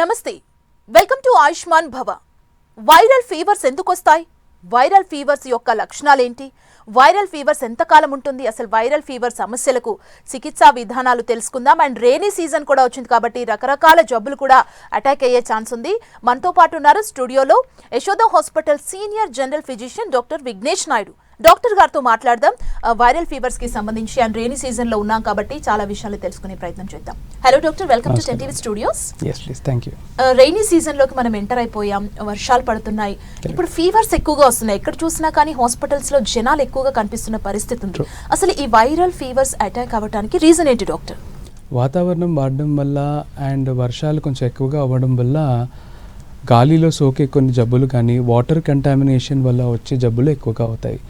నమస్తే, welcome to Ayushman భవ. Viral fevers ఎందుకు వస్తాయి? వైరల్ ఫీవర్స్ యొక్క లక్షణాలేంటి? వైరల్ ఫీవర్స్ ఎంతకాలం ఉంటుంది? అసలు వైరల్ ఫీవర్ సమస్యలకు చికిత్సా విధానాలు తెలుసుకుందాం. అండ్ రైనీ సీజన్ కూడా వచ్చింది కాబట్టి రకరకాల జబ్బులు కూడా అటాక్ అయ్యే ఛాన్స్ ఉంది. మనతో పాటు ఉన్నారు స్టూడియోలో Yashoda hospital senior general physician doctor Vignesh Naidu. Doctor గారితో మాట్లాడదాం. వైరల్ ఫీవర్స్ కి సంబంధించి అండ్ రైనీ సీజన్ లో ఉన్నాం కాబట్టి చాలా విషయాలు తెలుసుకునే ప్రయత్నం చేద్దాం. Hello doctor, welcome to 10 TV studios. yes please, thank you. Rainy season లోకి మనం ఎంటర్ అయిపోయాం. వర్షాలు పడుతున్నాయి. ఇప్పుడు ఫీవర్స్ ఎక్కువగా వస్తున్నాయి. ఎక్కడ చూసినా కానీ హాస్పిటల్స్ లో జనాలు ఎక్కువగా కనిపిస్తున్న పరిస్థితి ఉంది. అసలు ఈ వైరల్ ఫీవర్స్ అటాక్ అవ్వడానికి రీజన్ ఏంటి డాక్టర్? వాతావరణం మారడం వల్ల అండ్ వర్షాలు కొంచెం ఎక్కువగా అవ్వడం వల్ల గాలిలో సోకే కొన్ని జబ్బులు కానీ వాటర్ కంటామినేషన్ వల్ల వచ్చే జబ్బులు ఎక్కువగా అవుతాయి.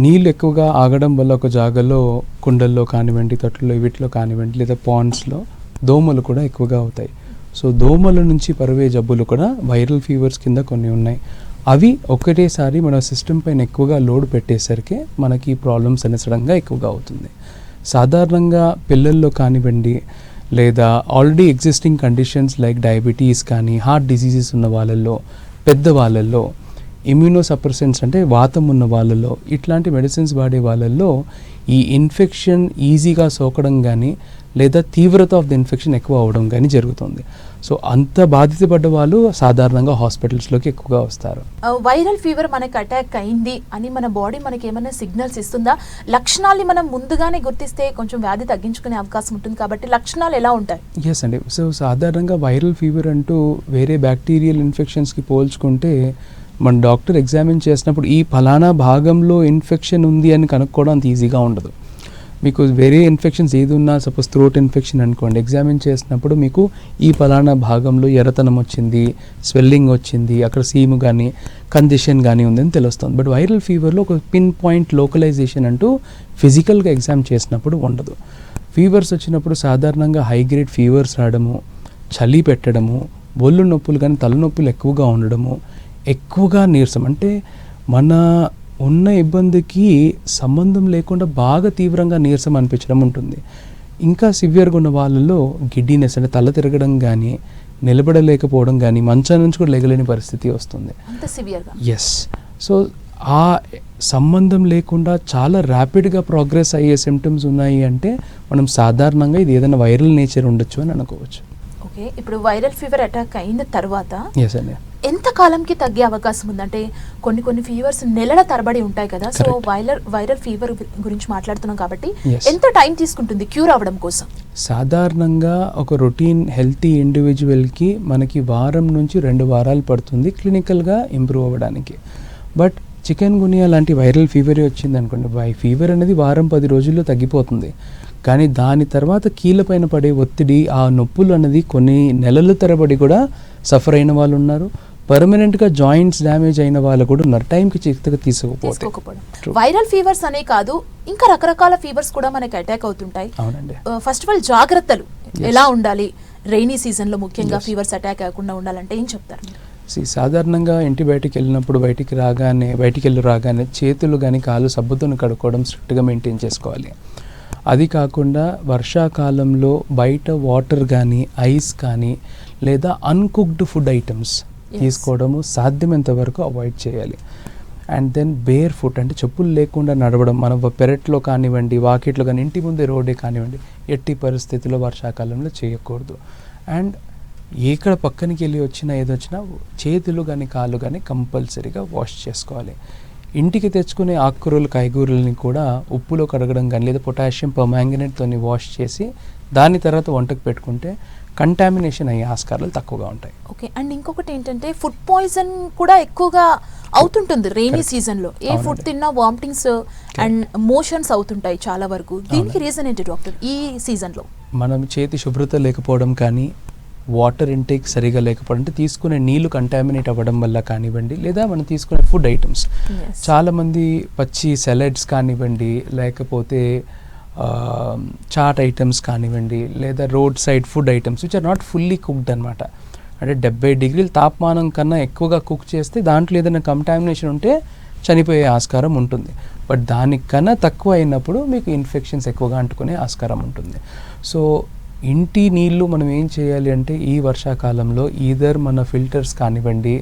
నీళ్ళు ఎక్కువగా ఆగడం వల్ల ఒక జాగాలో కుండల్లో కానివ్వండి, తొట్టుల్లో వీటిలో కానివ్వండి, లేదా పాండ్స్లో దోమలు కూడా ఎక్కువగా అవుతాయి. సో దోమల నుంచి పరవే జబ్బులు కూడా వైరల్ ఫీవర్స్ కింద కొన్ని ఉన్నాయి. అవి ఒకటేసారి మన సిస్టమ్ పైన ఎక్కువగా లోడ్ పెట్టేసరికి మనకి ప్రాబ్లమ్స్ అనేది సడన్గా ఎక్కువగా అవుతుంది. సాధారణంగా పిల్లల్లో కానివ్వండి, లేదా already existing conditions like diabetes కానీ, హార్ట్ డిసీజెస్ ఉన్న వాళ్ళల్లో, పెద్దవాళ్ళల్లో, ఇమ్యూనోసప్రెసెంట్స్ అంటే వాతం ఉన్న వాళ్ళలో, ఇట్లాంటి మెడిసిన్స్ వాడే వాళ్ళల్లో ఈ ఇన్ఫెక్షన్ ఈజీగా సోకడం కానీ లేదా తీవ్రత ఆఫ్ ద ఇన్ఫెక్షన్ ఎక్కువ అవడం కానీ జరుగుతుంది. సో అంత బాధితపడ్డ వాళ్ళు సాధారణంగా హాస్పిటల్స్లోకి ఎక్కువగా వస్తారు. వైరల్ ఫీవర్ మనకి అటాక్ అయింది అని మన బాడీ మనకి ఏమైనా సిగ్నల్స్ ఇస్తుందా? లక్షణాలని మనం ముందుగానే గుర్తిస్తే కొంచెం వ్యాధి తగ్గించుకునే అవకాశం ఉంటుంది కాబట్టి లక్షణాలు ఎలా ఉంటాయి? ఎస్ అండి. సో సాధారణంగా వైరల్ ఫీవర్ అంటూ వేరే బ్యాక్టీరియల్ ఇన్ఫెక్షన్స్కి పోల్చుకుంటే మన డాక్టర్ ఎగ్జామిన్ చేసినప్పుడు ఈ ఫలానా భాగంలో ఇన్ఫెక్షన్ ఉంది అని కనుక్కోవడం అంత ఈజీగా ఉండదు. మీకు వేరే ఇన్ఫెక్షన్స్ ఏది ఉన్నా, సపోజ్ థ్రోట్ ఇన్ఫెక్షన్ అనుకోండి, ఎగ్జామిన్ చేసినప్పుడు మీకు ఈ ఫలానా భాగంలో ఎర్రతనం వచ్చింది, స్వెల్లింగ్ వచ్చింది, అక్కడ సీము కానీ కండిషన్ కానీ ఉందని తెలుస్తుంది. బట్ వైరల్ ఫీవర్లో ఒక పిన్ పాయింట్ లోకలైజేషన్ అంటూ ఫిజికల్గా ఎగ్జామ్ చేసినప్పుడు ఉండదు. ఫీవర్స్ వచ్చినప్పుడు సాధారణంగా హై గ్రేడ్ ఫీవర్స్ రావడము, చలి పెట్టడము, ఒళ్ళు నొప్పులు కానీ తలనొప్పులు ఎక్కువగా ఉండడము, ఎక్కువగా నీరసం అంటే మన ఉన్న ఇబ్బందికి సంబంధం లేకుండా బాగా తీవ్రంగా నీరసం అనిపించడం ఉంటుంది. ఇంకా సివియర్గా ఉన్న వాళ్ళలో గిడ్డీనెస్ అంటే తల తిరగడం కానీ, నిలబడలేకపోవడం కానీ, మంచం నుంచి కూడా లేగలేని పరిస్థితి వస్తుంది. ఎస్. సో ఆ సంబంధం లేకుండా చాలా ర్యాపిడ్గా ప్రోగ్రెస్ అయ్యే సిమ్టమ్స్ ఉన్నాయి అంటే మనం సాధారణంగా ఇది ఏదైనా వైరల్ నేచర్ ఉండొచ్చు అని అనుకోవచ్చు. ఓకే, ఇప్పుడు వైరల్ ఫీవర్ అటాక్ అయిన తర్వాత ఎస్ అండి, ఎంత కాలంకి తగ్గే అవకాశం ఉందంటే కొన్ని ఫీవర్స్ నెలల తరబడి ఉంటాయి కదా. సో వైరల్ ఫీవర్ గురించి మాట్లాడుతున్నాం కాబట్టి ఎంత టైం తీసుకుంటుంది క్యూర్ అవ్వడం కోసం? సాధారణంగా ఒక రొటీన్ హెల్తీ ఇండివిజువల్కి మనకి వారం నుంచి 2 వారాలు పడుతుంది క్లినికల్గా ఇంప్రూవ్ అవ్వడానికి. బట్ చికెన్ గునియా లాంటి వైరల్ ఫీవర్ వచ్చింది అనుకోండి, ఫీవర్ అనేది వారం 10 రోజుల్లో తగ్గిపోతుంది. కానీ దాని తర్వాత కీళ్ళపైన పడే ఒత్తిడి, ఆ నొప్పులు అనేది కొన్ని నెలల తరబడి కూడా సఫర్ అయిన వాళ్ళు ఉన్నారు. పర్మనెంట్గా జాయింట్స్ డ్యామేజ్ అయిన వాళ్ళు కూడా ఉన్నారు, టైంకి చికిత్సగా తీసుకోకపోవడం. వైరల్ ఫీవర్స్ అనే కాదు, ఇంకా రకరకాల ఫీవర్స్ కూడా మనకి అటాక్ అవుతుంటాయి. అవునండి. ఫస్ట్ ఆఫ్ ఆల్ జాగ్రత్తలు ఎలా ఉండాలి రైనీ సీజన్లో ముఖ్యంగా ఫీవర్స్ అటాక్ అవ్వకుండా ఉండాలంటే ఏం చెప్తారు? సాధారణంగా ఇంటి బయటికి వెళ్ళినప్పుడు బయటికి వెళ్ళి రాగానే చేతులు కానీ కాళ్ళు సబ్బుతో కడుక్కోవడం స్ట్రిక్ట్గా మెయింటైన్ చేసుకోవాలి. అది కాకుండా వర్షాకాలంలో బయట వాటర్ కానీ, ఐస్ కానీ, లేదా అన్కుక్డ్ ఫుడ్ ఐటమ్స్ తీసుకోవడము సాధ్యమైనంత వరకు అవాయిడ్ చేయాలి. అండ్ దెన్ బేర్ ఫుట్ అంటే చెప్పులు లేకుండా నడవడం, మన పెరట్లో కానివ్వండి, వాకిట్లో కానీ, ఇంటి ముందే రోడ్డే కానివ్వండి, ఎట్టి పరిస్థితుల్లో వర్షాకాలంలో చేయకూడదు. అండ్ ఎక్కడ పక్కనికి వెళ్ళి వచ్చినా ఏదొచ్చినా చేతులు కానీ కాళ్ళు కానీ కంపల్సరీగా వాష్ చేసుకోవాలి. ఇంటికి తెచ్చుకునే ఆకుకూరలు కాయగూరలని కూడా ఉప్పులో కడగడం కానీ, లేదా పొటాషియం పర్మాంగనేట్తో వాష్ చేసి దాని తర్వాత వంటకు పెట్టుకుంటే కంటామినేషన్ అయ్యే ఆస్కారాలు తక్కువగా ఉంటాయి. ఓకే, అండ్ ఇంకొకటి ఏంటంటే ఫుడ్ పాయిజన్ కూడా ఎక్కువగా అవుతుంటుంది రైనీ సీజన్లో. ఏ ఫుడ్ తిన్నా వామిటింగ్స్ అండ్ మోషన్స్ అవుతుంటాయి చాలా వరకు. దీనికి రీజన్ ఏంటి డాక్టర్ ఈ సీజన్లో? మనం చేతి శుభ్రత లేకపోవడం కానీ, వాటర్ ఇంటేక్ సరిగా లేకపోవడం, అంటే తీసుకునే నీళ్లు కంటామినేట్ అవ్వడం వల్ల కానివ్వండి, లేదా మనం తీసుకునే ఫుడ్ ఐటమ్స్. చాలామంది పచ్చి సలాడ్స్ కానివ్వండి, లేకపోతే చాట్ ఐటమ్స్ కానివ్వండి, లేదా road side food items which are not fully cooked అనమాట. అంటే 70 డిగ్రీల తాపమానం కన్నా ఎక్కువగా కుక్ చేస్తే దాంట్లో ఏదైనా కంటామినేషన్ ఉంటే చనిపోయే ఆస్కారం ఉంటుంది. బట్ దానికన్నా తక్కువ అయినప్పుడు మీకు ఇన్ఫెక్షన్స్ ఎక్కువగా అంటుకునే ఆస్కారం ఉంటుంది. సో ఇంటి నీళ్ళు మనం ఏం చేయాలి అంటే ఈ వర్షాకాలంలో ఈధర్ మన ఫిల్టర్స్ కానివ్వండి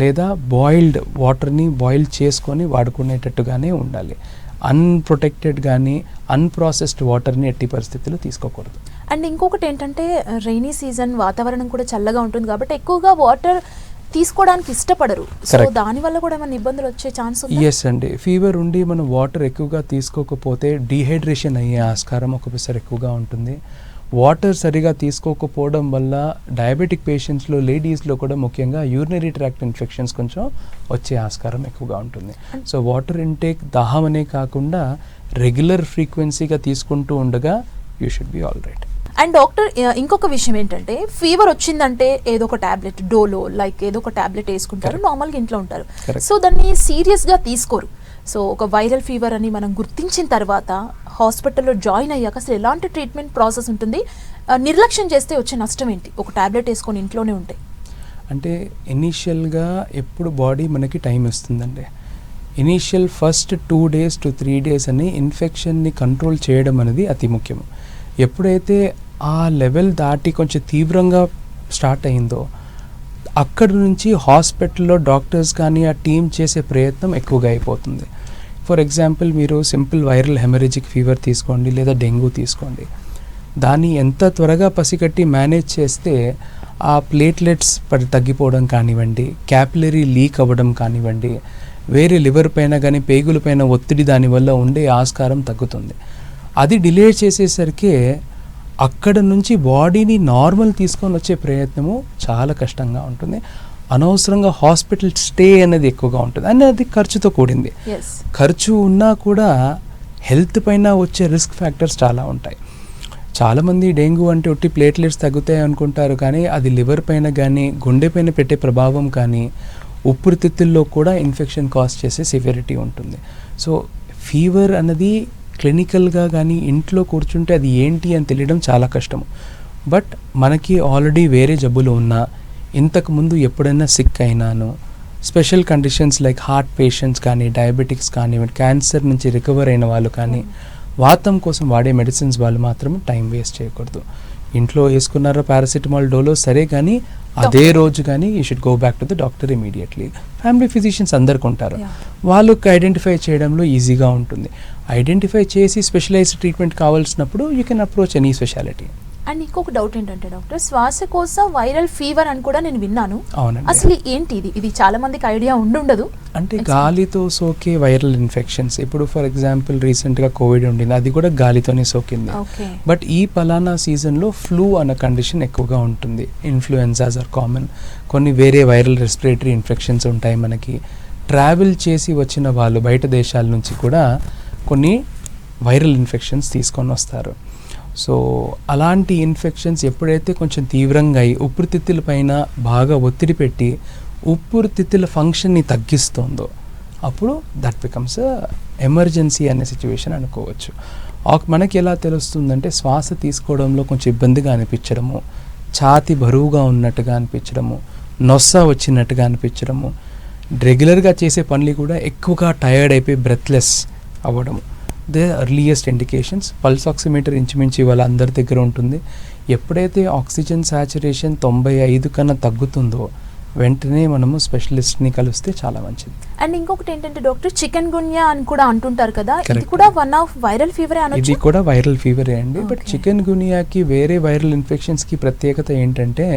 లేదా బాయిల్డ్ వాటర్ని బాయిల్ చేసుకొని వాడుకునేటట్టుగానే ఉండాలి. అన్ప్రొటెక్టెడ్ కానీ అన్ప్రాసెస్డ్ వాటర్ని ఎట్టి పరిస్థితుల్లో తీసుకోకూడదు. అండ్ ఇంకొకటి ఏంటంటే రైనీ సీజన్ వాతావరణం కూడా చల్లగా ఉంటుంది కాబట్టి ఎక్కువగా వాటర్ తీసుకోవడానికి ఇష్టపడరు. So Correct. దానివల్ల కూడా ఏమైనా ఇబ్బందులు వచ్చే ఛాన్స్ ఉంది? ఎస్ అండి, ఫీవర్ ఉండి మనం వాటర్ ఎక్కువగా తీసుకోకపోతే డీహైడ్రేషన్ అయ్యే ఆస్కారం ఒక్కొక్కసారి ఎక్కువగా ఉంటుంది. వాటర్ సరిగా తీసుకోకపోవడం వల్ల డయాబెటిక్ పేషెంట్స్లో లేడీస్లో కూడా ముఖ్యంగా యూరినరీ ట్రాక్ట్ ఇన్ఫెక్షన్స్ కొంచెం వచ్చే ఆస్కారం ఎక్కువగా ఉంటుంది. సో వాటర్ ఇంటేక్ దాహం అనే కాకుండా రెగ్యులర్ ఫ్రీక్వెన్సీగా తీసుకుంటూ ఉండగా you should be all right. And doctor ఇంకొక విషయం ఏంటంటే ఫీవర్ వచ్చిందంటే ఏదో ఒక టాబ్లెట్ డోలో లైక్ ఏదో ఒక టాబ్లెట్ వేసుకుంటారు, నార్మల్గా ఇంట్లో ఉంటారు. Correct. సో దాన్ని సీరియస్గా తీసుకోరు. సో ఒక వైరల్ ఫీవర్ అని మనం గుర్తించిన తర్వాత హాస్పిటల్లో జాయిన్ అయ్యాక అసలు ఎలాంటి ట్రీట్మెంట్ ప్రాసెస్ ఉంటుంది? నిర్లక్ష్యం చేస్తే వచ్చే నష్టం ఏంటి ఒక టాబ్లెట్ వేసుకొని ఇంట్లోనే ఉంటే? అంటే ఇనీషియల్గా ఎప్పుడు బాడీ మనకి టైం ఇస్తుందండి. Initial first 2 days to 3 days అని ఇన్ఫెక్షన్ని కంట్రోల్ చేయడం అనేది అతి ముఖ్యం. ఎప్పుడైతే ఆ లెవెల్ దాటి కొంచెం తీవ్రంగా స్టార్ట్ అయిందో అక్కడి నుంచి హాస్పిటల్లో డాక్టర్స్ కానీ ఆ టీం చేసే ప్రయత్నం ఎక్కువగా అయిపోతుంది. ఫర్ ఎగ్జాంపుల్ మీరు సింపుల్ వైరల్ హెమరేజిక్ ఫీవర్ తీసుకోండి లేదా డెంగ్యూ తీసుకోండి, దాన్ని ఎంత త్వరగా పసిగట్టి మేనేజ్ చేస్తే ఆ ప్లేట్లెట్స్ తగ్గిపోవడం కానివ్వండి, క్యాపిలరీ లీక్ అవ్వడం కానివ్వండి, వేరే లివర్ పైన కానీ పేగుల పైన ఒత్తిడి దానివల్ల ఉండే ఆస్కారం తగ్గుతుంది. అది డిలే చేసేసరికి అక్కడ నుంచి బాడీని నార్మల్ తీసుకొని వచ్చే ప్రయత్నము చాలా కష్టంగా ఉంటుంది. అనవసరంగా హాస్పిటల్ స్టే అనేది ఎక్కువగా ఉంటుంది అని అది ఖర్చుతో కూడింది. ఎస్, ఖర్చు ఉన్నా కూడా హెల్త్ పైన వచ్చే రిస్క్ ఫ్యాక్టర్స్ చాలా ఉంటాయి. చాలామంది డెంగ్యూ అంటే ఒట్టి ప్లేట్లెట్స్ తగ్గుతాయి అనుకుంటారు, కానీ అది లివర్ పైన కానీ గుండె పైన పెట్టే ప్రభావం కానీ ఊపిరితిత్తుల్లో కూడా ఇన్ఫెక్షన్ కాజ్ చేసే సివియరిటీ ఉంటుంది. సో ఫీవర్ అన్నది క్లినికల్గా కానీ ఇంట్లో కూర్చుంటే అది ఏంటి అని తెలియడం చాలా కష్టము. బట్ మనకి ఆల్రెడీ వేరే జబ్బులు ఉన్నా, ఇంతకుముందు ఎప్పుడైనా సిక్ అయినాను, special conditions like heart patients కానీ డయాబెటిక్స్ కానీ క్యాన్సర్ నుంచి రికవర్ అయిన వాళ్ళు కానీ వాతం కోసం వాడే మెడిసిన్స్ వాళ్ళు మాత్రం టైం వేస్ట్ చేయకూడదు. ఇంట్లో వేసుకున్నారో పారాసిటమాల్ డోలో సరే, కానీ అదే రోజు కానీ you should go back to the doctor immediately. Family physicians అందరికి ఉంటారు, వాళ్ళకి ఐడెంటిఫై చేయడంలో ఈజీగా ఉంటుంది. ఐడెంటిఫై చేసి స్పెషలైజ్డ్ ట్రీట్మెంట్ కావాల్సినప్పుడు you can approach any speciality. And ఇంకొక డౌట్ ఏంటంటే డాక్టర్, శ్వాసకోశ వైరల్ ఫీవర్ అని కూడా నేను విన్నాను. అవునండి. అసలు ఏంటి ఇది చాలా మందికి ఐడియా ఉండదు. అంటే గాలితో సోకే వైరల్ ఇన్ఫెక్షన్స్. ఇప్పుడు ఫర్ ఎగ్జాంపుల్ రీసెంట్గా కోవిడ్ ఉండింది, అది కూడా గాలితోనే సోకింది. ఓకే. బట్ ఈ పలానా సీజన్లో ఫ్లూ అన్న కండిషన్ ఎక్కువగా ఉంటుంది. ఇన్ఫ్లుయెన్జాస్ ఆర్ కామన్. కొన్ని వేరే వైరల్ రెస్పిరేటరీ ఇన్ఫెక్షన్స్ ఉంటాయి మనకి. ట్రావెల్ చేసి వచ్చిన వాళ్ళు బయట దేశాల నుంచి కూడా కొన్ని వైరల్ ఇన్ఫెక్షన్స్ తీసుకొని వస్తారు. సో అలాంటి ఇన్ఫెక్షన్స్ ఎప్పుడైతే కొంచెం తీవ్రంగా అయ్యి ఊపిరితిత్తుల పైన బాగా ఒత్తిడి పెట్టి ఊపిరితిత్తుల ఫంక్షన్ని తగ్గిస్తుందో అప్పుడు దట్ బికమ్స్ ఎమర్జెన్సీ అనే సిచ్యువేషన్ అనుకోవచ్చు. మనకి ఎలా తెలుస్తుందంటే శ్వాస తీసుకోవడంలో కొంచెం ఇబ్బందిగా అనిపించడము, ఛాతి బరువుగా ఉన్నట్టుగా అనిపించడము, నొస్స వచ్చినట్టుగా అనిపించడము, రెగ్యులర్గా చేసే పనులు కూడా ఎక్కువగా టయర్డ్ అయిపోయి బ్రెత్లెస్ అవ్వడము. They earliest indications. Pulse oximeter ఇంచుమించు వాళ్ళ అందరి దగ్గర ఉంటుంది. ఎప్పుడైతే ఆక్సిజన్ సాచురేషన్ 95 కన్నా తగ్గుతుందో వెంటనే మనము స్పెషలిస్ట్ని కలిస్తే చాలా మంచిది. అండ్ ఇంకొకటి ఏంటంటే డాక్టర్, చికెన్ గున్యా అని కూడా అంటుంటారు కదా, ఇది Correct. కూడా వన్ ఆఫ్ వైరల్ ఫీవరే అనొచ్చు? ఇది కూడా వైరల్ ఫీవరే అండి. But Okay. చికెన్ గునియాకి వేరే వైరల్ ఇన్ఫెక్షన్స్కి ప్రత్యేకత ఏంటంటే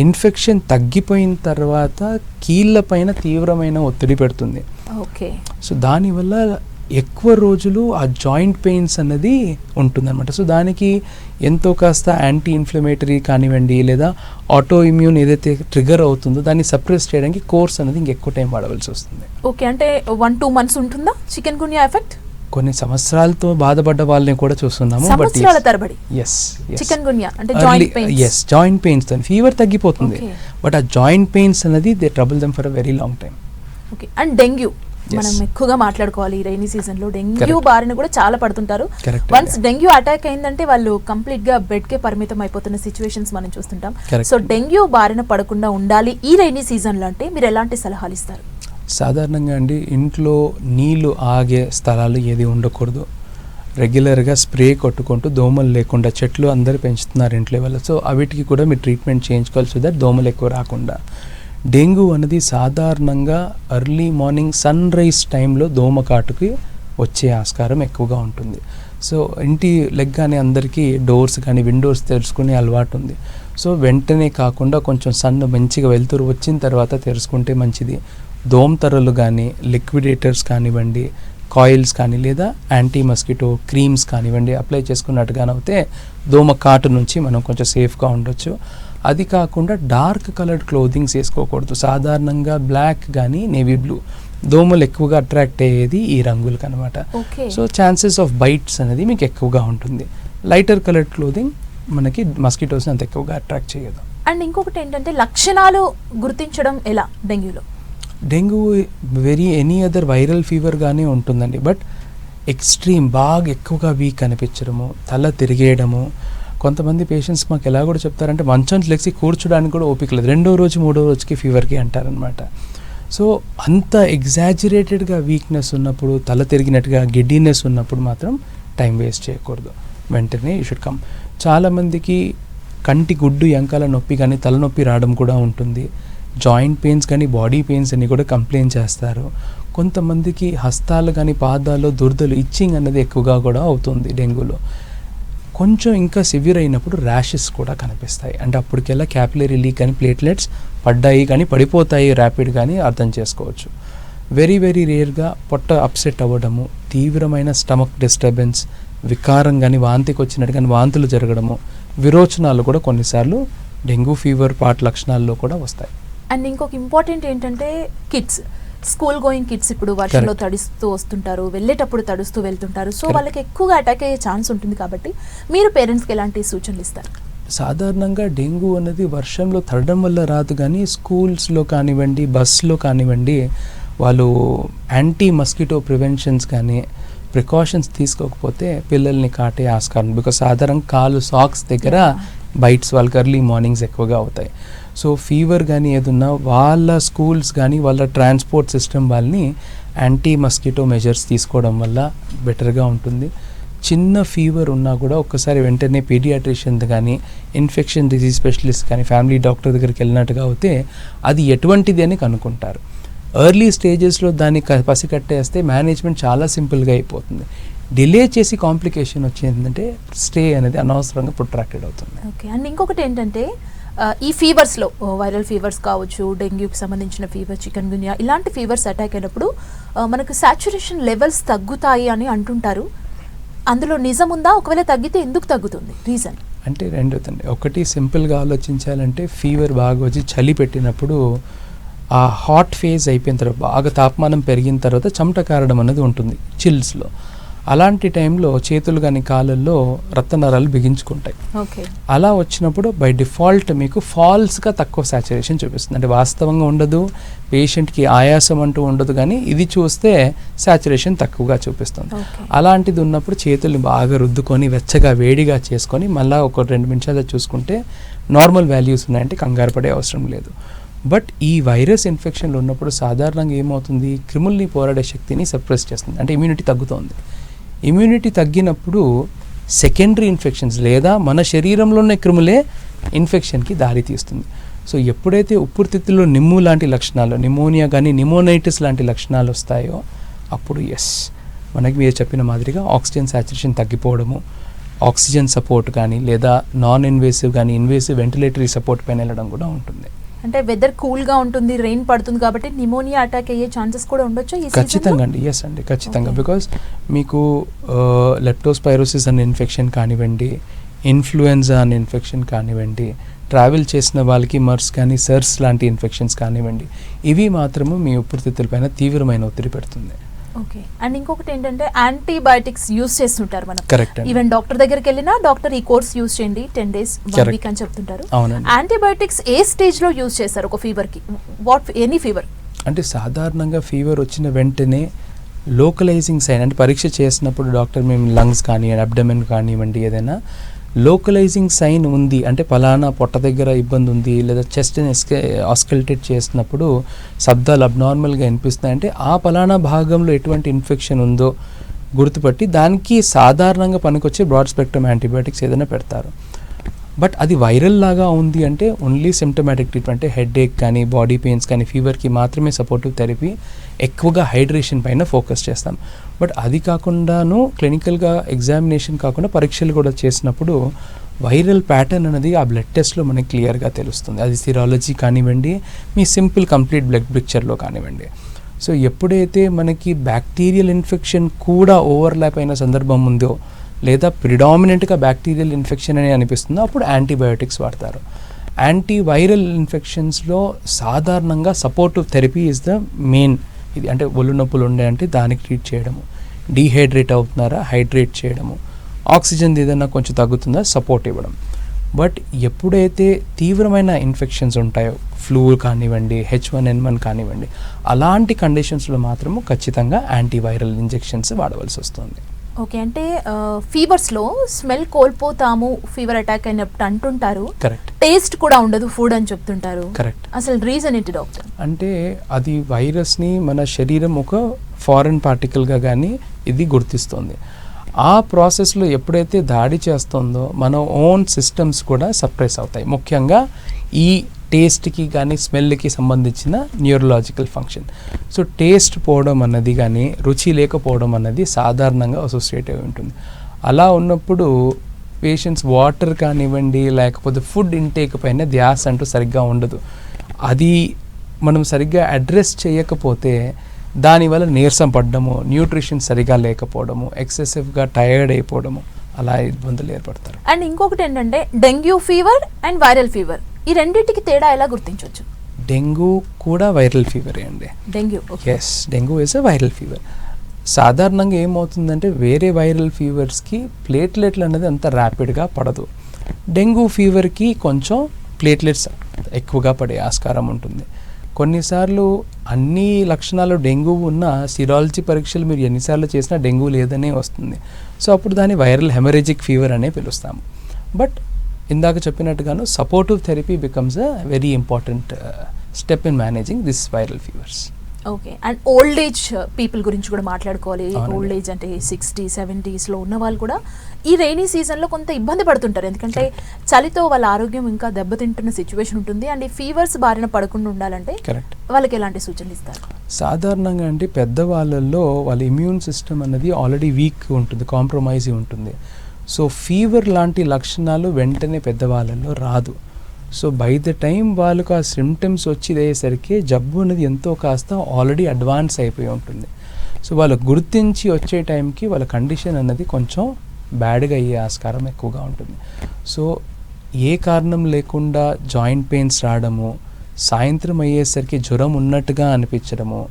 ఇన్ఫెక్షన్ తగ్గిపోయిన తర్వాత కీళ్ళ పైన తీవ్రమైన ఒత్తిడి పెడుతుంది. ఓకే. సో దానివల్ల ఎక్కువ రోజులు ఆ జాయింట్ పెయిన్స్ అన్నది ఉంటుందన్నమాట. సో దానికి ఎంతో కాస్త యాంటీ ఇన్ఫ్లమేటరీ కానివ్వండి లేదా ఆటో ఇమ్యూన్ ఏదైతే ట్రిగర్ అవుతుందో దాన్ని సప్రెస్ చేయడానికి కోర్స్ అనేది ఇంకెక్కువ టైం వాడవలసి వస్తుంది. ఓకే, అంటే 1-2 months ఉంటుందా చికెన్ గున్యా ఎఫెక్ట్? కొన్ని సంవత్సరాలతో బాధపడ్డ వాళ్ళని కూడా చూస్తున్నాము. సంవత్సరాల తరబడి ఎస్ చికెన్ గున్యా అంటే joint pains? Yes, joint pains తో ఫీవర్ తగ్గిపోతుంది, Okay. బట్ ఆ జాయింట్ పెయిన్స్ అనేది they trouble them for a very long time. Okay. And dengue మనం ఎక్కువగా మాట్లాడుకోవాలి. ఈ రైనీ సీజన్ లో డెంగ్యూ Correct. బారిన కూడా చాలా పడుతుంటారు. Correct. వన్స్ డెంగ్యూ అటాక్ అయిందంటే వాళ్ళు కంప్లీట్ గా బెడ్ కే పరిమితం అయిపోతున్న సిచ్యువేషన్స్ మనం చూస్తుంటాం. Correct. సో డెంగ్యూ బారిన పడకుండా ఉండాలి ఈ రైనీ సీజన్ లో అంటే మీరు ఎలాంటి సలహాలు ఇస్తారు? సాధారణంగా అండి ఇంట్లో నీళ్లు ఆగే స్థలాలు ఏది ఉండకూడదు. రెగ్యులర్గా స్ప్రే కొట్టుకుంటూ దోమలు లేకుండా, చెట్లు అందరూ పెంచుతున్నారు ఇంట్లో వల్ల, సో అవిటికి కూడా మీరు ట్రీట్మెంట్ చేయించుకోవాలి సో దట్ దోమలు ఎక్కువ రాకుండా. డెంగ్యూ అనేది సాధారణంగా ఎర్లీ మార్నింగ్ సన్ రైజ్ టైంలో దోమకాటుకి వచ్చే ఆస్కారం ఎక్కువగా ఉంటుంది. సో ఇంటి లెగ్గానే అందరికీ డోర్స్ కానీ విండోస్ తెరుచుకునే అలవాటు ఉంది. సో వెంటనే కాకుండా కొంచెం సన్ మంచిగా వెలుతురు వచ్చిన తర్వాత తెరుచుకుంటే మంచిది. దోమతెరలు కానీ, లిక్విడేటర్స్ కానివ్వండి, కాయిల్స్ కానీ, లేదా యాంటీ మస్కిటో క్రీమ్స్ కానివ్వండి అప్లై చేసుకున్నట్టుగానైతే దోమ కాటు నుంచి మనం కొంచెం సేఫ్గా ఉండొచ్చు. అది కాకుండా డార్క్ కలర్డ్ క్లోదింగ్స్ వేసుకోకూడదు. సాధారణంగా బ్లాక్ కానీ నేవీ బ్లూ దోమలు ఎక్కువగా అట్రాక్ట్ అయ్యేది ఈ రంగులకు అనమాట. సో ఛాన్సెస్ ఆఫ్ బైట్స్ అనేది మీకు ఎక్కువగా ఉంటుంది. లైటర్ కలర్డ్ క్లోదింగ్ మనకి మస్కిటోస్ని అంత ఎక్కువగా అట్రాక్ట్ చేయదు. అండ్ ఇంకొకటి ఏంటంటే లక్షణాలు గుర్తించడం ఎలా డెంగ్యూలో? డెంగ్యూ ఎనీ అదర్ వైరల్ ఫీవర్గానే ఉంటుందండి. బట్ ఎక్స్ట్రీమ్ బాగా ఎక్కువగా వీక్ అనిపించడము, తల తిరిగేయడము. కొంతమంది పేషెంట్స్ మాకు ఎలా కూడా చెప్తారంటే మంచం లెక్సి కూర్చోడానికి కూడా ఓపిక లేదు, 2వ రోజు 3వ రోజుకి ఫీవర్కి అంటారనమాట. సో అంత ఎగ్జాజరేటెడ్గా వీక్నెస్ ఉన్నప్పుడు, తల తిరిగినట్టుగా గిడ్డీనెస్ ఉన్నప్పుడు మాత్రం టైం వేస్ట్ చేయకూడదు, వెంటనే యూ షుడ్ కమ్. చాలామందికి కంటి గుడ్డు ఎంకాల నొప్పి కానీ తలనొప్పి రావడం కూడా ఉంటుంది. జాయింట్ పెయిన్స్ కానీ బాడీ పెయిన్స్ అని కూడా కంప్లైంట్ చేస్తారు. కొంతమందికి హస్తాలు కానీ పాదాలు దురదలు ఇచ్చింగ్ అన్నది ఎక్కువగా కూడా అవుతుంది డెంగ్యూలో. కొంచెం ఇంకా సివియర్ అయినప్పుడు ర్యాషెస్ కూడా కనిపిస్తాయి. అంటే అప్పటికెల్లా క్యాపిలరీ లీక్ అని ప్లేట్లెట్స్ పడ్డాయి కానీ పడిపోతాయి ర్యాపిడ్ కానీ అర్థం చేసుకోవచ్చు. వెరీ రేర్గా పొట్ట అప్సెట్ అవ్వడము, తీవ్రమైన స్టమక్ డిస్టర్బెన్స్, వికారం కానీ వాంతికి వచ్చినట్టు కానీ వాంతులు జరగడము, విరోచనాలు కూడా కొన్నిసార్లు డెంగ్యూ ఫీవర్ పార్ట్ లక్షణాల్లో కూడా వస్తాయి. అండ్ ఇంకొక ఇంపార్టెంట్ ఏంటంటే కిడ్స్, స్కూల్ గోయింగ్ కిడ్స్ ఇప్పుడు వర్షంలో తడుస్తూ వస్తుంటారు, వెళ్ళేటప్పుడు తడుస్తూ వెళ్తుంటారు. సో వాళ్ళకి ఎక్కువగా అటాక్ అయ్యే ఛాన్స్ ఉంటుంది కాబట్టి మీరు పేరెంట్స్కి ఎలాంటి సూచనలు ఇస్తారు? సాధారణంగా డెంగ్యూ అనేది వర్షంలో తడడం వల్ల రాదు, కానీ స్కూల్స్లో కానివ్వండి, బస్లో కానివ్వండి, వాళ్ళు యాంటీ మస్కిటో ప్రివెన్షన్స్ కానీ ప్రికాషన్స్ తీసుకోకపోతే పిల్లల్ని కాటే ఆస్కారం. బికాస్ సాధారణంగా కాలు సాక్స్ దగ్గర బైట్స్ వాళ్ళకి ఎర్లీ మార్నింగ్స్ ఎక్కువగా అవుతాయి. సో ఫీవర్ కానీ ఏదున్నా వాళ్ళ స్కూల్స్ కానీ వాళ్ళ ట్రాన్స్పోర్ట్ సిస్టమ్ వాళ్ళని యాంటీ మస్కిటో మెజర్స్ తీసుకోవడం వల్ల బెటర్గా ఉంటుంది. చిన్న ఫీవర్ ఉన్నా కూడా ఒక్కసారి వెంటనే పీడియాట్రిషియన్ కానీ ఇన్ఫెక్షన్ డిసీజ్ స్పెషలిస్ట్ కానీ ఫ్యామిలీ డాక్టర్ దగ్గరికి వెళ్ళినట్టుగా అయితే అది ఎటువంటిది అని కనుక్కుంటారు. ఎర్లీ స్టేజెస్లో దాన్ని పసికట్టేస్తే మేనేజ్మెంట్ చాలా సింపుల్గా అయిపోతుంది. డిలే చేసి కాంప్లికేషన్ వచ్చేందంటే స్టే అనేది అనవసరంగా ప్రొట్రాక్టెడ్ అవుతుంది. ఓకే. అండ్ ఇంకొకటి ఏంటంటే ఈ ఫీవర్స్లో వైరల్ ఫీవర్స్ కావచ్చు, డెంగ్యూకి సంబంధించిన ఫీవర్, చికెన్ గున్యా ఇలాంటి ఫీవర్స్ అటాక్ అయినప్పుడు మనకు సాచురేషన్ లెవెల్స్ తగ్గుతాయి అని అంటుంటారు. అందులో నిజం ఉందా? ఒకవేళ తగ్గితే ఎందుకు తగ్గుతుంది? రీజన్ అంటే రెండోదండి. ఒకటి సింపుల్గా ఆలోచించాలంటే ఫీవర్ బాగా వచ్చి చలి పెట్టినప్పుడు ఆ హాట్ ఫేజ్ అయిపోయిన తర్వాత బాగా తాపమానం పెరిగిన తర్వాత చెమట కారడం అనేది ఉంటుంది చిల్స్లో. అలాంటి టైంలో చేతులు కానీ కాళ్ళల్లో రక్తనరాలు బిగించుకుంటాయి. అలా వచ్చినప్పుడు బై డిఫాల్ట్ మీకు ఫాల్స్గా తక్కువ సాచురేషన్ చూపిస్తుంది. అంటే వాస్తవంగా ఉండదు, పేషెంట్కి ఆయాసం అంటూ ఉండదు, కానీ ఇది చూస్తే సాచురేషన్ తక్కువగా చూపిస్తుంది. అలాంటిది ఉన్నప్పుడు చేతుల్ని బాగా రుద్దుకొని వెచ్చగా వేడిగా చేసుకొని మళ్ళీ ఒక 2 నిమిషాలు చూసుకుంటే నార్మల్ వాల్యూస్ ఉన్నాయంటే కంగారు పడే అవసరం లేదు. బట్ ఈ వైరస్ ఇన్ఫెక్షన్లు ఉన్నప్పుడు సాధారణంగా ఏమవుతుంది, క్రిముల్ని పోరాడే శక్తిని సప్రెస్ చేస్తుంది, అంటే ఇమ్యూనిటీ తగ్గుతుంది. ఇమ్యూనిటీ తగ్గినప్పుడు సెకండరీ ఇన్ఫెక్షన్స్ లేదా మన శరీరంలోనే క్రిములే ఇన్ఫెక్షన్కి దారి తీస్తుంది. సో ఎప్పుడైతే ఊపిరితిత్తుల్లో నిమ్ము లాంటి లక్షణాలు, నిమోనియా కానీ నిమోనైటిస్ లాంటి లక్షణాలు వస్తాయో అప్పుడు మనకి మీరు చెప్పిన మాదిరిగా ఆక్సిజన్ సాచురేషన్ తగ్గిపోవడము, ఆక్సిజన్ సపోర్ట్ కానీ లేదా నాన్ ఇన్వేసివ్ కానీ ఇన్వేసివ్ వెంటిలేటరీ సపోర్ట్ పైన వెళ్ళడం కూడా ఉంటుంది. అంటే వెదర్ కూల్గా ఉంటుంది, రెయిన్ పడుతుంది కాబట్టి నిమోనియా అటాక్ అయ్యే ఛాన్సెస్ కూడా ఉండొచ్చు ఖచ్చితంగా అండి. ఎస్ అండి, ఖచ్చితంగా. బికాజ్ మీకు లెప్టోస్పైరోసిస్ అనే ఇన్ఫెక్షన్ కానివ్వండి, ఇన్ఫ్లుయెన్జా అనే ఇన్ఫెక్షన్ కానివ్వండి, ట్రావెల్ చేసిన వాళ్ళకి మర్స్ కానీ సర్స్ లాంటి ఇన్ఫెక్షన్స్ కానివ్వండి, ఇవి మాత్రము మీ ఊపిరితిత్తులపైన తీవ్రమైన ఒత్తిడి పెడుతుంది. ఓకే. అండ్ ఇంకొకటి ఏంటంటే యాంటీబయాటిక్స్ యూస్ చేస్తుంటారు మనం. కరెక్ట్. ఈవెన్ డాక్టర్ దగ్గరికి వెళ్ళినా డాక్టర్ ఈ కోర్స్ యూస్ చేయండి 10 days 1 week అని చెప్తుంటారు. యాంటీబయాటిక్స్ ఏ స్టేజ్ లో యూస్ చేస్తారు ఒక ఫీవర్ కి? ఎనీ ఫీవర్ అంటే సాధారణంగా ఫీవర్ వచ్చిన వెంటనే లోకలైజింగ్ సైన్ అంటే పరీక్ష చేసినప్పుడు డాక్టర్ మేము లంగ్స్ కానివ్వండి, అబ్డమెన్ కానివ్వండి, ఏదైనా లోకలైజింగ్ సైన్ ఉంది అంటే పలానా పొట్ట దగ్గర ఇబ్బంది ఉంది లేదా చెస్ట్ ఆస్కల్టేట్ చేసినప్పుడు శబ్దాలు అబ్నార్మల్గా వినిపిస్తున్నాయి అంటే ఆ పలానా భాగంలో ఎటువంటి ఇన్ఫెక్షన్ ఉందో గుర్తుపట్టి దానికి సాధారణంగా పనికొచ్చే బ్రాడ్ స్పెక్ట్రమ్ యాంటీబయాటిక్స్ ఏదైనా పెడతారు. బట్ అది వైరల్ లాగా ఉంది అంటే ఓన్లీ సిమ్టమాటిక్ ట్రీట్మెంట్, అంటే హెడ్ ఏక్ కానీ బాడీ పెయిన్స్ కానీ ఫీవర్కి మాత్రమే సపోర్టివ్ థెరపీ, ఎక్కువగా హైడ్రేషన్ పైన ఫోకస్ చేస్తాం. బట్ అది కాకుండాను క్లినికల్గా ఎగ్జామినేషన్ కాకుండా పరీక్షలు కూడా చేసినప్పుడు వైరల్ ప్యాటర్న్ అనేది ఆ బ్లడ్ టెస్ట్లో మనకి క్లియర్గా తెలుస్తుంది. అది సిరాలజీ కానివ్వండి, మీ సింపుల్ కంప్లీట్ బ్లడ్ పిక్చర్లో కానివ్వండి. సో ఎప్పుడైతే మనకి బ్యాక్టీరియల్ ఇన్ఫెక్షన్ కూడా ఓవర్లాప్ అయిన సందర్భం ఉందో, లేదా ప్రిడామినెంట్గా బ్యాక్టీరియల్ ఇన్ఫెక్షన్ అని అనిపిస్తుందో, అప్పుడు యాంటీబయోటిక్స్ వాడతారు. యాంటీవైరల్ ఇన్ఫెక్షన్స్లో సాధారణంగా supportive therapy is the main. ఇది అంటే ఒళ్ళు నొప్పులు ఉండే అంటే దానికి ట్రీట్ చేయడము, డీహైడ్రేట్ అవుతున్నారా హైడ్రేట్ చేయడము, ఆక్సిజన్ ఏదైనా కొంచెం తగ్గుతుందా సపోర్ట్ ఇవ్వడం. బట్ ఎప్పుడైతే తీవ్రమైన ఇన్ఫెక్షన్స్ ఉంటాయో, ఫ్లూ కానివ్వండి, H1N1 కానివ్వండి, అలాంటి కండిషన్స్లో మాత్రము ఖచ్చితంగా యాంటీవైరల్ ఇంజెక్షన్స్ వాడవలసి వస్తుంది. ఓకే, అంటే ఫీవర్స్లో స్మెల్ కోల్పోతాము ఫీవర్ అటాక్ అయినప్పుడు అంటుంటారు. కరెక్ట్. టేస్ట్ కూడా ఉండదు ఫుడ్ అని చెప్తుంటారు. కరెక్ట్. అసలు రీజన్ ఏంటి డాక్టర్? అంటే అది వైరస్ని మన శరీరం ఒక ఫారెన్ పార్టికల్గా కానీ ఇది గుర్తిస్తుంది. ఆ ప్రాసెస్లో ఎప్పుడైతే దాడి చేస్తుందో మన ఓన్ సిస్టమ్స్ కూడా సప్రెస్ అవుతాయి. ముఖ్యంగా ఈ టేస్ట్కి కానీ స్మెల్కి సంబంధించిన న్యూరలాజికల్ ఫంక్షన్. సో టేస్ట్ పోవడం అన్నది కానీ రుచి లేకపోవడం అన్నది సాధారణంగా అసోసియేట్ అయి ఉంటుంది. అలా ఉన్నప్పుడు పేషెంట్స్ వాటర్ కానివ్వండి, లేకపోతే ఫుడ్ ఇంటేక్ పైన ధ్యాస అంటూ సరిగ్గా ఉండదు. అది మనం సరిగ్గా అడ్రస్ చేయకపోతే దానివల్ల నీరసం పడ్డము, న్యూట్రిషన్ సరిగా లేకపోవడము, ఎక్సెసివ్గా టైర్డ్ అయిపోవడము, అలా ఇబ్బందులు ఏర్పడతారు. అండ్ ఇంకొకటి ఏంటంటే dengue fever and viral fever, ఈ రెండింటికి తేడా ఎలా గుర్తించవచ్చు? డెంగ్యూ కూడా వైరల్ ఫీవరే అండి. Dengue, yes, dengue is a viral fever. సాధారణంగా ఏమవుతుందంటే వేరే వైరల్ ఫీవర్స్కి ప్లేట్లెట్లు అనేది అంత ర్యాపిడ్గా పడదు. డెంగ్యూ ఫీవర్కి కొంచెం ప్లేట్లెట్స్ ఎక్కువగా పడే ఆస్కారం ఉంటుంది. కొన్నిసార్లు అన్ని లక్షణాలు డెంగ్యూ ఉన్న సిరాలజీ పరీక్షలు మీరు ఎన్నిసార్లు చేసినా డెంగ్యూ లేదనే వస్తుంది. సో అప్పుడు దాన్ని వైరల్ హెమరేజిక్ ఫీవర్ అనే పిలుస్తాము. బట్ ఇందాక చెప్పినట్టుగాను supportive therapy becomes a very important step in managing this viral fevers. Okay, and old age people గురించి కూడా మాట్లాడుకోవాలి. అవునండి. ఓల్డ్ ఏజ్ అంటే 60, 70sలో ఉన్న వాళ్ళు కూడా ఈ రైనీ సీజన్లో కొంత ఇబ్బంది పడుతుంటారు. ఎందుకంటే చలితో వాళ్ళ ఆరోగ్యం ఇంకా దెబ్బతింటున్న సిచ్యువేషన్ ఉంటుంది. అండ్ ఈ ఫీవర్స్ బారిన పడకుండా ఉండాలంటే కరెక్ట్, వాళ్ళకి ఎలాంటి సూచనలు ఇస్తారు? సాధారణంగా అంటే పెద్దవాళ్ళల్లో వాళ్ళ ఇమ్యూన్ సిస్టమ్ అనేది ఆల్రెడీ వీక్ ఉంటుంది, కాంప్రమైజ్ ఉంటుంది. సో ఫీవర్ లాంటి లక్షణాలు వెంటనే పెద్దవాళ్ళల్లో రాదు. సో బై ద టైం వాళ్ళకు ఆ సిమ్టమ్స్ వచ్చేసరికి జబ్బు అనేది ఎంతో కాస్త ఆల్రెడీ అడ్వాన్స్ అయిపోయి ఉంటుంది. సో వాళ్ళు గుర్తించి వచ్చే టైంకి వాళ్ళ కండిషన్ అన్నది కొంచెం బ్యాడ్గా అయ్యే ఆస్కారం ఎక్కువగా ఉంటుంది. సో ఏ కారణం లేకుండా జాయింట్ పెయిన్స్ రావడము, సాయంత్రం అయ్యేసరికి జ్వరం ఉన్నట్టుగా అనిపించడము,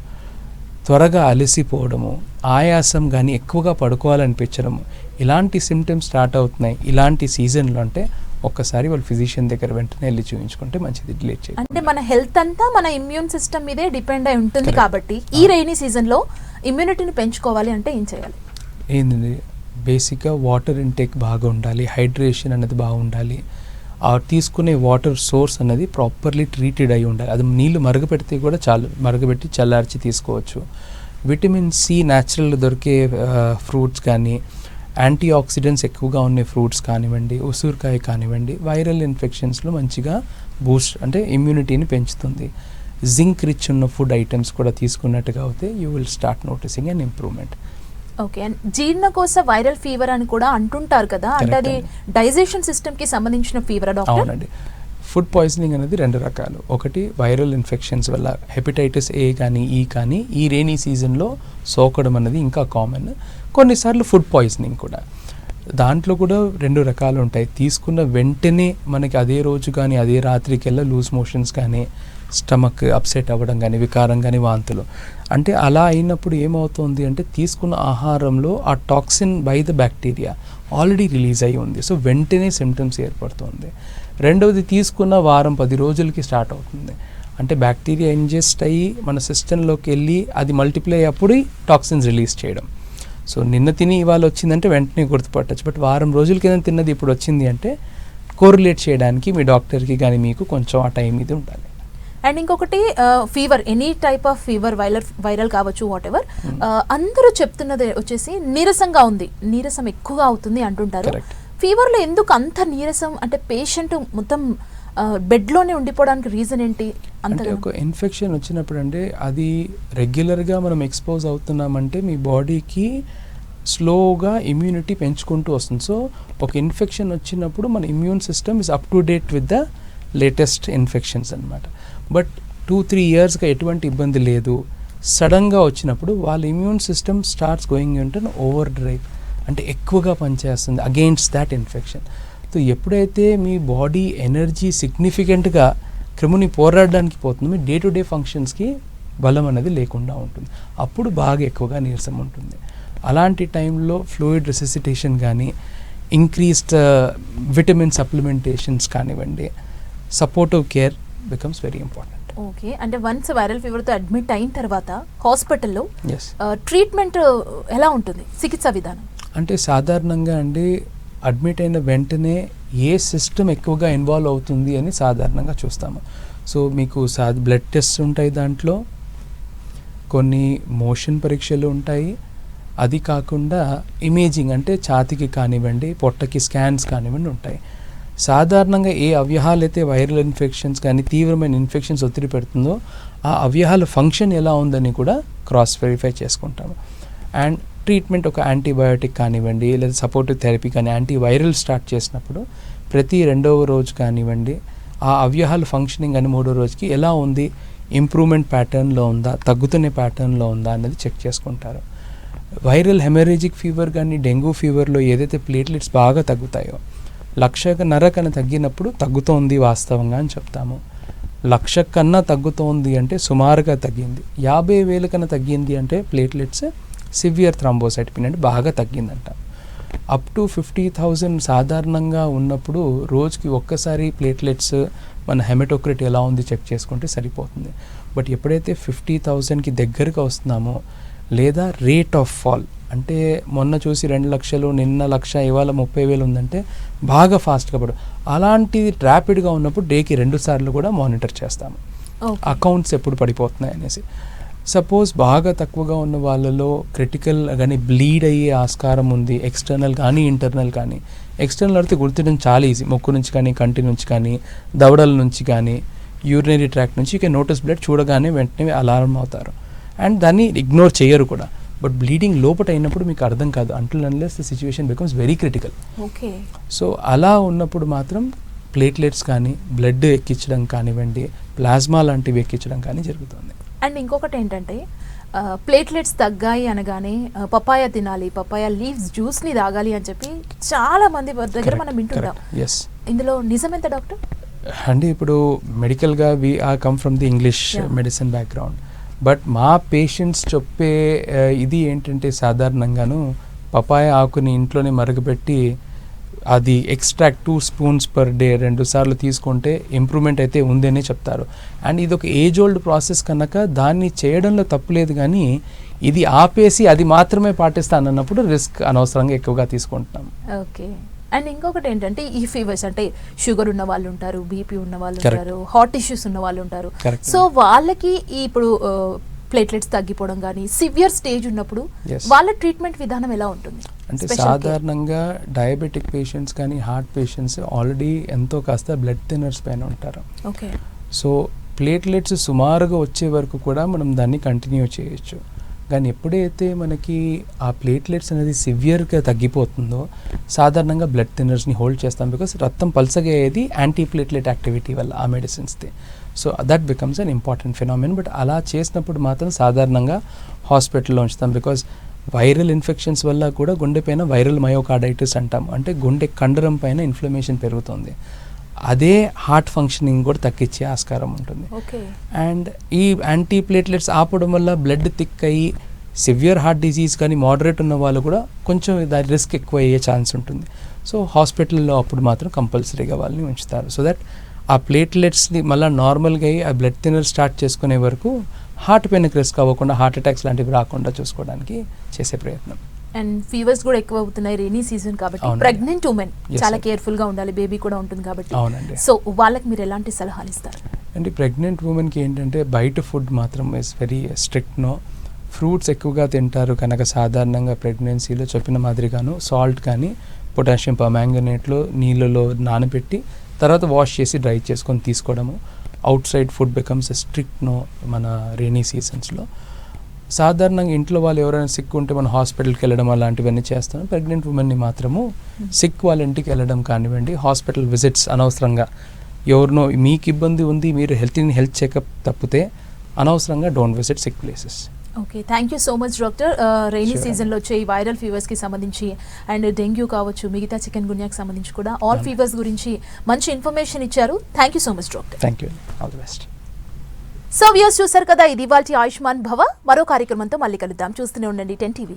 త్వరగా అలసిపోవడము, ఆయాసం కానీ ఎక్కువగా పడుకోవాలనిపించడము, ఇలాంటి సిమ్టమ్స్ స్టార్ట్ అవుతున్నాయి ఇలాంటి సీజన్లో అంటే ఒక్కసారి వాళ్ళు ఫిజిషియన్ దగ్గర వెంటనే వెళ్ళి చూపించుకుంటే మంచిది. డిలేట్ చేయాలి. అంటే మన హెల్త్ అంతా మన ఇమ్యూన్ సిస్టమ్ మీదే డిపెండ్ అయి ఉంటుంది. కాబట్టి ఈ రైనీ సీజన్లో ఇమ్యూనిటీని పెంచుకోవాలి అంటే ఏం చేయాలి? ఏంటండి, బేసిక్గా వాటర్ ఇంటేక్ బాగా ఉండాలి, హైడ్రేషన్ అనేది బాగుండాలి, ఆ తీసుకునే వాటర్ సోర్స్ అనేది ప్రాపర్లీ ట్రీటెడ్ అయి ఉండాలి. అది నీళ్ళు మరగపెడితే కూడా చాలు, మరగబెట్టి చల్లార్చి తీసుకోవచ్చు. విటమిన్ సి న్యాచురల్ దొరికే ఫ్రూట్స్ కానీ, యాంటీ ఆక్సిడెంట్స్ ఎక్కువగా ఉండే ఫ్రూట్స్ కానివ్వండి, ఉసిరికాయ కానివ్వండి, వైరల్ ఇన్ఫెక్షన్స్లో మంచిగా బూస్ట్ అంటే ఇమ్యూనిటీని పెంచుతుంది. జింక్ రిచ్ ఉన్న ఫుడ్ ఐటమ్స్ కూడా తీసుకున్నట్టుగా అవుతే you will start noticing an improvement. Okay, and జీర్ణకోశ వైరల్ ఫీవర్ అని కూడా అంటుంటారు కదా, అంటే అది డైజెషన్ సిస్టమ్కి సంబంధించిన ఫీవర్ డాక్టర్? అవునండి. ఫుడ్ పాయిజనింగ్ అనేది రెండు రకాలు. ఒకటి వైరల్ ఇన్ఫెక్షన్స్ వల్ల హెపటైటిస్ ఏ కానీ ఈ కానీ ఈ రైనీ సీజన్లో సోకడం అనేది ఇంకా కామన్. కొన్నిసార్లు ఫుడ్ పాయిజనింగ్ కూడా, దాంట్లో కూడా రెండు రకాలు ఉంటాయి. తీసుకున్న వెంటనే మనకి అదే రోజు కానీ అదే రాత్రికెల్లా లూజ్ మోషన్స్ కానీ, స్టమక్ అప్సెట్ అవ్వడం కానీ, వికారం కానీ, వాంతులు. అంటే అలా అయినప్పుడు ఏమవుతుంది అంటే తీసుకున్న ఆహారంలో ఆ toxin by the bacteria already release అయి ఉంది. సో వెంటనే సిమ్టమ్స్ ఏర్పడుతుంది. రెండవది తీసుకున్న వారం 10 రోజులకి స్టార్ట్ అవుతుంది. అంటే బ్యాక్టీరియా ఇంజెస్ట్ అయ్యి మన సిస్టంలోకి వెళ్ళి అది మల్టిప్లై అప్పుడు టాక్సిన్స్ రిలీజ్ చేయడం. సో నిన్న తిని ఇవాళ వచ్చిందంటే వెంటనే గుర్తుపట్టచ్చు. బట్ వారం రోజుల కింద తిన్నది ఇప్పుడు వచ్చింది అంటే కోరిలేట్ చేయడానికి మీ డాక్టర్కి కానీ మీకు కొంచెం ఆ టైం ఇది ఉండాలి. అండ్ ఇంకొకటి fever, any type of fever, viral కావచ్చు, వాట్ ఎవర్, అందరూ చెప్తున్నది వచ్చేసి నీరసంగా ఉంది, నీరసం ఎక్కువగా అవుతుంది అంటుంటారు. ఫీవర్లో ఎందుకు అంత నీరసం? అంటే పేషెంట్ మొత్తం బెడ్లోనే ఉండిపోవడానికి రీజన్ ఏంటి? అంటే ఒక ఇన్ఫెక్షన్ వచ్చినప్పుడు అంటే అది రెగ్యులర్గా మనం ఎక్స్పోజ్ అవుతున్నామంటే మీ బాడీకి స్లోగా ఇమ్యూనిటీ పెంచుకుంటూ వస్తుంది. సో ఒక ఇన్ఫెక్షన్ వచ్చినప్పుడు మన immune system is up to date with the latest infections అనమాట. బట్ 2-3 ఇయర్స్గా ఎటువంటి ఇబ్బంది లేదు, సడన్గా వచ్చినప్పుడు వాళ్ళ immune system starts going into over drive, అంటే ఎక్కువగా పనిచేస్తుంది అగెయిన్స్ట్ దాట్ ఇన్ఫెక్షన్. సో ఎప్పుడైతే మీ బాడీ ఎనర్జీ సిగ్నిఫికెంట్గా క్రిముని పోరాడడానికి పోతుందో మీ డే టు డే ఫంక్షన్స్కి బలం అనేది లేకుండా ఉంటుంది, అప్పుడు బాగా ఎక్కువగా నీరసం ఉంటుంది. అలాంటి టైంలో ఫ్లూయిడ్ రెసిసిటేషన్ కానీ, ఇంక్రీస్డ్ విటమిన్ సప్లిమెంటేషన్స్ కానివ్వండి, supportive care becomes very important. Okay, అంటే వన్స్ వైరల్ ఫీవర్తో అడ్మిట్ అయిన తర్వాత హాస్పిటల్లో ట్రీట్మెంట్ ఎలా ఉంటుంది, చికిత్స విధానం? అంటే సాధారణంగా అండి అడ్మిట్ అయిన వెంటనే ఏ సిస్టమ్ ఎక్కువగా ఇన్వాల్వ్ అవుతుంది అని సాధారణంగా చూస్తాము. సో మీకు బ్లడ్ టెస్ట్ ఉంటాయి, దాంట్లో కొన్ని మోషన్ పరీక్షలు ఉంటాయి, అది కాకుండా ఇమేజింగ్ అంటే ఛాతీకి కానివ్వండి, పొట్టకి స్కాన్స్ కానివ్వండి ఉంటాయి. సాధారణంగా ఏ అవయవాలు అయితే వైరల్ ఇన్ఫెక్షన్స్ కానీ తీవ్రమైన ఇన్ఫెక్షన్స్ ఒత్తిడి పెడుతుందో ఆ అవయవాల ఫంక్షన్ ఎలా ఉందని కూడా క్రాస్ వెరిఫై చేసుకుంటాము. అండ్ ట్రీట్మెంట్ ఒక యాంటీబయాటిక్ కానివ్వండి లేదా సపోర్టివ్ థెరపీ కానీ యాంటీవైరల్ స్టార్ట్ చేసినప్పుడు ప్రతి 2వ రోజు కానివ్వండి ఆ అవయవాల ఫంక్షనింగ్ అని 3వ రోజుకి ఎలా ఉంది, ఇంప్రూవ్మెంట్ ప్యాటర్న్లో ఉందా, తగ్గుతున్న ప్యాటర్న్లో ఉందా అనేది చెక్ చేసుకుంటారు. వైరల్ హెమరేజిక్ ఫీవర్ కానీ డెంగ్యూ ఫీవర్లో ఏదైతే ప్లేట్లెట్స్ బాగా తగ్గుతాయో 1.5 కన్నా తగ్గినప్పుడు తగ్గుతోంది వాస్తవంగా అని చెప్తాము. 1,00,000 కన్నా తగ్గుతోంది అంటే సుమారుగా తగ్గింది. 50,000 కన్నా తగ్గింది అంటే ప్లేట్లెట్స్ సివియర్ థ్రాంబోసైటోపెనియా అంటే బాగా తగ్గిందంట. అప్ టు 50,000 సాధారణంగా ఉన్నప్పుడు రోజుకి ఒక్కసారి ప్లేట్లెట్స్ మన హెమటోక్రిట్ ఎలా ఉంది చెక్ చేసుకుంటే సరిపోతుంది. బట్ ఎప్పుడైతే 50,000కి దగ్గరగా వస్తున్నామో లేదా రేట్ ఆఫ్ ఫాల్ అంటే మొన్న చూసి 2 లక్షలు, నిన్న 1,00,000, ఇవాళ 30,000 ఉందంటే బాగా ఫాస్ట్గా పడు, అలాంటిది ర్యాపిడ్గా ఉన్నప్పుడు డేకి 2 సార్లు కూడా మానిటర్ చేస్తాము అకౌంట్స్ ఎప్పుడు పడిపోతున్నాయి అనేసి. సపోజ్ బాగా తక్కువగా ఉన్న వాళ్ళలో క్రిటికల్ కానీ బ్లీడ్ అయ్యే ఆస్కారం ఉంది, ఎక్స్టర్నల్ కానీ ఇంటర్నల్ కానీ. ఎక్స్టర్నల్ అయితే గుర్తించడం చాలా ఈజీ, ముక్కు నుంచి కానీ కంటి నుంచి కానీ దవడల నుంచి కానీ యూరినరీ ట్రాక్ట్ నుంచి ఇక నోటీస్ బ్లడ్ చూడగానే వెంటనే అలారం అవుతారు అండ్ దాన్ని ఇగ్నోర్ చేయరు కూడా. బట్ బ్లీడింగ్ లోపట అయినప్పుడు మీకు అర్థం కాదు until unless the situation becomes very critical. Okay, so అలా ఉన్నప్పుడు మాత్రం ప్లేట్లెట్స్ కానీ బ్లడ్ ఎక్కించడం కానివ్వండి, ప్లాస్మా లాంటివి ఎక్కించడం కానీ జరుగుతుంది. అండ్ ఇంకొకటి ఏంటంటే ప్లేట్లెట్స్ తగ్గాయి అనగానే పపాయ తినాలి, పపాయ లీవ్స్ జ్యూస్ని తాగాలి అని చెప్పి చాలా మంది దగ్గర మనం వింటున్నాం. ఇందులో నిజం ఎంత డాక్టర్? అంటే ఇప్పుడు మెడికల్గా we are come from the English medicine background. But మా పేషెంట్స్ చెప్పే ఇది ఏంటంటే సాధారణంగాను పపాయ ఆకుని ఇంట్లోనే మరగబెట్టి అది ఎక్స్ట్రాక్ట్ 2 స్పూన్స్ పర్ డే 2 సార్లు తీసుకుంటే ఇంప్రూవ్మెంట్ అయితే ఉందనే చెప్తారు. అండ్ ఇది ఒక ఏజ్ ఓల్డ్ ప్రాసెస్ కనుక దాన్ని చేయడంలో తప్పులేదు, కానీ ఇది ఆపేసి అది మాత్రమే పాటిస్తానన్నప్పుడు రిస్క్ అనవసరంగా ఎక్కువగా తీసుకుంటున్నాం. ఓకే, అండ్ ఇంకొకటి ఏంటంటే ఈ ఫీవర్స్ అంటే షుగర్ ఉన్న వాళ్ళు ఉంటారు, బీపీ ఉన్న వాళ్ళు ఉంటారు, హార్ట్ ఇష్యూస్ ఉన్న వాళ్ళు ఉంటారు. సో వాళ్ళకి ఇప్పుడు ప్లేట్లెట్స్ తగ్గిపోవడం కానీ సివియర్ స్టేజ్ ఉన్నప్పుడు వాళ్ళ ట్రీట్మెంట్ విధానం ఎలా ఉంటుంది? అంటే సాధారణంగా డయాబెటిక్ పేషెంట్స్ కానీ హార్ట్ పేషెంట్స్ ఆల్రెడీ ఎంతో కాస్త బ్లడ్ థిన్నర్స్ పైన ఉంటారు. ఓకే, సో ప్లేట్లెట్స్ సుమారుగా వచ్చే వరకు కూడా మనం దాన్ని కంటిన్యూ చేయొచ్చు. కానీ ఎప్పుడైతే మనకి ఆ ప్లేట్లెట్స్ అనేది సివియర్గా తగ్గిపోతుందో సాధారణంగా బ్లడ్ థిన్నర్స్ని హోల్డ్ చేస్తాం, బికాస్ రక్తం పల్సగా అయ్యేది యాంటీ ప్లేట్లెట్ యాక్టివిటీ వల్ల ఆ మెడిసిన్స్ది. So that becomes an important phenomenon. But అలా చేసినప్పుడు మాత్రం సాధారణంగా హాస్పిటల్లో ఉంచుతాం, బికాస్ వైరల్ ఇన్ఫెక్షన్స్ వల్ల కూడా గుండె పైన వైరల్ మయోకార్డైటిస్ అంటాం, అంటే గుండె కండరం పైన ఇన్ఫ్లమేషన్ పెరుగుతుంది. అదే హార్ట్ ఫంక్షనింగ్ కూడా తగ్గించే ఆస్కారం ఉంటుంది. అండ్ ఈ యాంటీ ప్లేట్లెట్స్ ఆపడం వల్ల బ్లడ్ థిక్ అయ్యి సివియర్ హార్ట్ డిజీజ్ కానీ మోడరేట్ ఉన్న వాళ్ళు కూడా కొంచెం దాని రిస్క్ ఎక్కువ అయ్యే ఛాన్స్ ఉంటుంది. సో హాస్పిటల్లో అప్పుడు మాత్రం కంపల్సరీగా వాళ్ళని ఉంచుతారు, సో దట్ ఆ ప్లేట్లెట్స్ని మళ్ళీ నార్మల్గా అయ్యి ఆ బ్లడ్ థిన్నర్ స్టార్ట్ చేసుకునే వరకు హార్ట్ పైనకి రిస్క్ అవ్వకుండా హార్ట్ అటాక్స్ లాంటివి రాకుండా చూసుకోవడానికి చేసే ప్రయత్నం. అండ్ ఫీవర్స్ కూడా ఎక్కువ అవుతున్నాయి రెయినీ సీజన్ కాబట్టి అవునండి. ప్రెగ్నెంట్ ఉమెన్ Yes, చాలా sir. కేర్ఫుల్ గా ఉండాలి, బేబీ కూడా ఉంటుంది కాబట్టి. అవునండి. సో వాళ్ళకి మీరు ఎలాంటి సలహాలు ఇస్తారు? అంటే ప్రెగ్నెంట్ ఉమెన్కి ఏంటంటే బయట ఫుడ్ మాత్రం is very strict. No fruits ఎక్కువగా తింటారు కనుక సాధారణంగా ప్రెగ్నెన్సీలో చెప్పిన మాదిరిగాను సాల్ట్ కానీ పొటాషియం పర్మాంగనేట్లో నీళ్ళలో నానబెట్టి తర్వాత వాష్ చేసి డ్రై చేసుకొని తీసుకోవడము. Outside food becomes strict no మన రెయినీ సీజన్స్లో. సాధారణంగా ఇంట్లో వాళ్ళు ఎవరైనా సిక్ ఉంటే మనం హాస్పిటల్కి వెళ్ళడం అలాంటివన్నీ చేస్తాం. ప్రెగ్నెంట్ ఉమెన్ని మాత్రము సిక్ వాళ్ళ ఇంటికి వెళ్ళడం కానివ్వండి, హాస్పిటల్ విజిట్స్ అనవసరంగా ఎవరినో మీకు ఇబ్బంది ఉంది మీరు హెల్త్ చెకప్ తప్పితే అనవసరంగా don't visit sick places. Okay, thank you so much doctor. Rainy Sure. సీజన్లో వచ్చే ఈ వైరల్ ఫీవర్స్కి సంబంధించి అండ్ డెంగ్యూ కావచ్చు, మిగతా చికెన్ గున్యాకి సంబంధించి కూడా ఆల్ ఫీవర్స్ గురించి మంచి ఇన్ఫర్మేషన్ ఇచ్చారు. Thank you so much doctor. Thank you, all the best. So views చూసారు కదా, ఇది ఇవాల్టి ఆయుష్మాన్ భవ. మరో కార్యక్రమంతో మళ్ళీ కలుద్దాం. చూస్తూనే ఉండండి 10 TV.